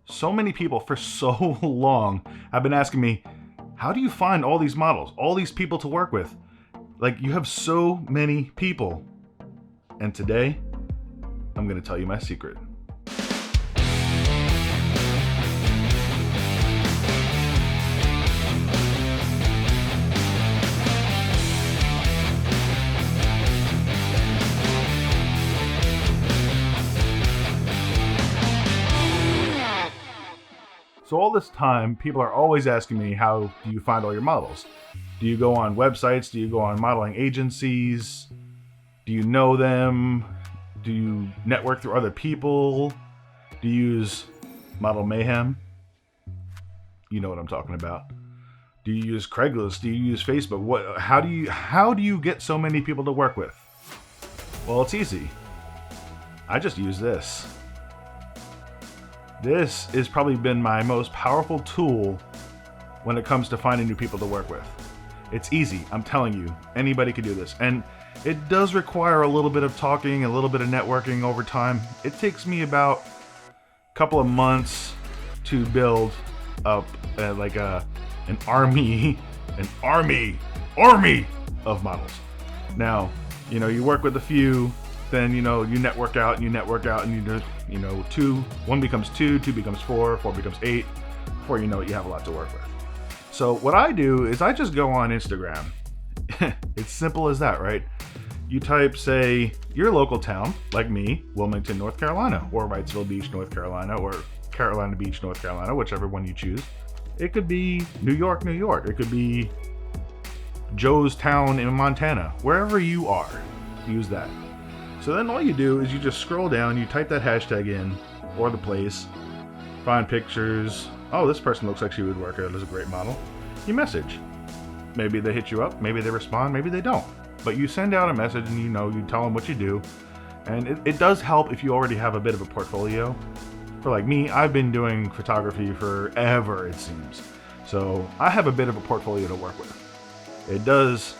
So many people for so long have been asking me, how do you find all these models, all these people to work with? Like, you have so many people. And today, I'm going to tell you my secret. So all this time, people are always asking me, how do you find all your models? Do you go on websites? Do you go on modeling agencies? Do you know them? Do you network through other people? Do you use Model Mayhem? You know what I'm talking about. Do you use Craigslist? Do you use Facebook? How do you get so many people to work with? Well, it's easy. I just use this. This has probably been my most powerful tool when it comes to finding new people to work with. It's easy, I'm telling you. Anybody can do this. And it does require a little bit of talking, a little bit of networking over time. It takes me about a couple of months to build up an army of models. Now, you work with a few, then you network out and you do, one becomes two becomes four becomes eight. Before you know it, you have a lot to work with. So what I do is I just go on Instagram. It's simple as that, right? You type, say, your local town, like me, Wilmington, North Carolina, or Wrightsville Beach, North Carolina, or Carolina Beach, North Carolina, whichever one you choose. It could be New York, New York. It could be Joe's town in Montana. Wherever you are, use that. So then all you do is you just scroll down, you type that hashtag in, or the place, find pictures. Oh, this person looks like she would work out as a great model. You message. Maybe they hit you up, maybe they respond, maybe they don't. But you send out a message and you tell them what you do. And it does help if you already have a bit of a portfolio. For like me, I've been doing photography forever, it seems. So I have a bit of a portfolio to work with. It does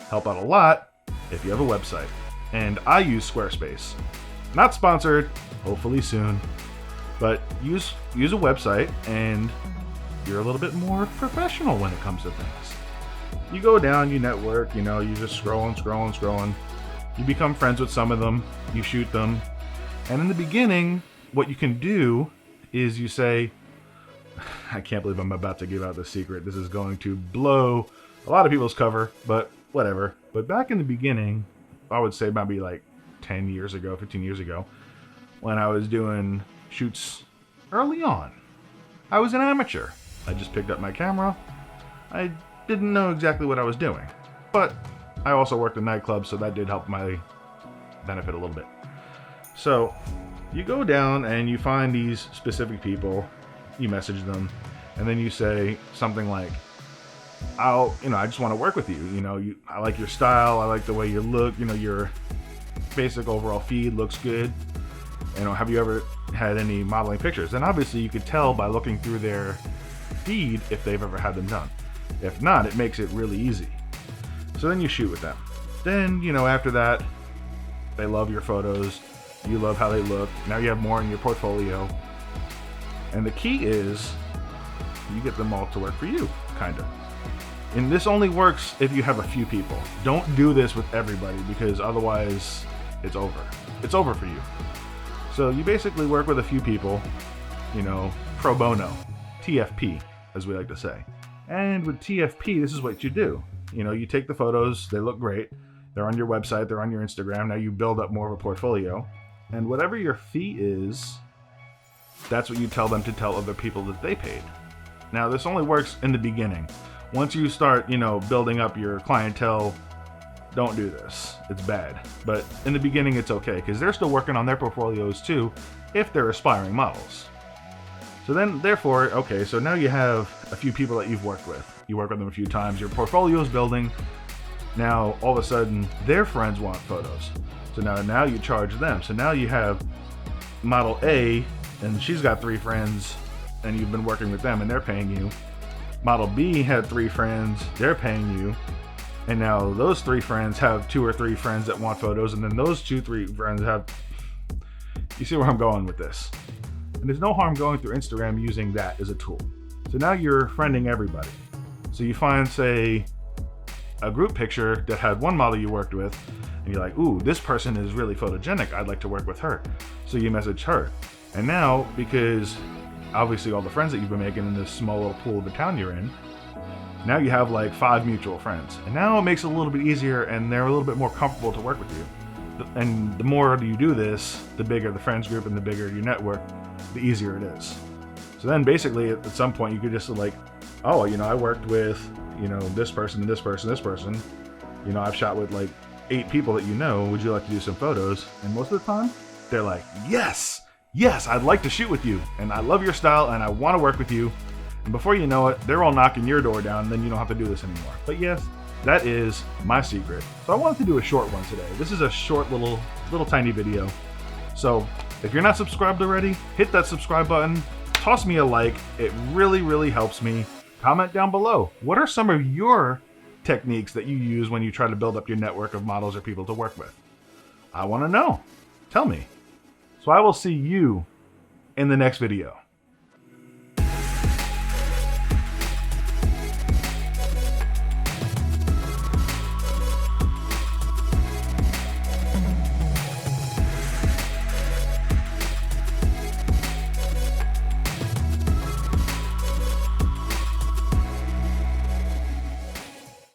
help out a lot if you have a website. And I use Squarespace. Not sponsored, hopefully soon. But use a website and you're a little bit more professional when it comes to things. You go down, you network, you just scrolling. You become friends with some of them, you shoot them. And in the beginning, what you can do is you say, I can't believe I'm about to give out the secret. This is going to blow a lot of people's cover, but whatever. But back in the beginning, I would say maybe like 15 years ago, when I was doing shoots early on, I was an amateur. I just picked up my camera. I didn't know exactly what I was doing, but I also worked in nightclubs, so that did help my benefit a little bit. So you go down and you find these specific people, you message them, and then you say something like, I just want to work with you. I like your style. I like the way you look. Your basic overall feed looks good. Have you ever had any modeling pictures? And obviously you could tell by looking through their feed if they've ever had them done. If not, it makes it really easy. So then you shoot with them. Then, after that, they love your photos. You love how they look. Now you have more in your portfolio. And the key is you get them all to work for you, kind of. And this only works if you have a few people. Don't do this with everybody because otherwise it's over. It's over for you. So you basically work with a few people, pro bono, TFP, as we like to say. And with TFP, this is what you do. You take the photos, they look great. They're on your website, they're on your Instagram. Now you build up more of a portfolio. And whatever your fee is, that's what you tell them to tell other people that they paid. Now this only works in the beginning. Once you start, building up your clientele, don't do this. It's bad. But in the beginning, it's okay because they're still working on their portfolios too if they're aspiring models. So then, therefore, okay, so now you have a few people that you've worked with. You work with them a few times. Your portfolio is building. Now, all of a sudden, their friends want photos. So now you charge them. So now you have model A, and she's got 3 friends, and you've been working with them, and they're paying you. Model B had 3 friends, they're paying you. And now those 3 friends have 2 or 3 friends that want photos, and then those 2, 3 friends have... You see where I'm going with this? And there's no harm going through Instagram using that as a tool. So now you're friending everybody. So you find, say, a group picture that had one model you worked with, and you're like, ooh, this person is really photogenic, I'd like to work with her. So you message her. And now, because obviously all the friends that you've been making in this small little pool of the town you're in, now you have like 5 mutual friends. And now it makes it a little bit easier, and they're a little bit more comfortable to work with you. And the more you do this, the bigger the friends group and the bigger your network, the easier it is. So then basically at some point you could just like, oh, you know, I worked with, you know, this person and this person, this person. You know, I've shot with like 8 people that you know. Would you like to do some photos? And most of the time, they're like, yes, I'd like to shoot with you. And I love your style and I want to work with you. And before you know it, they're all knocking your door down, and then you don't have to do this anymore. But yes, that is my secret. So I wanted to do a short one today. This is a short little tiny video. So if you're not subscribed already, hit that subscribe button, toss me a like. It really, really helps me. Comment down below. What are some of your techniques that you use when you try to build up your network of models or people to work with? I want to know. Tell me. So I will see you in the next video.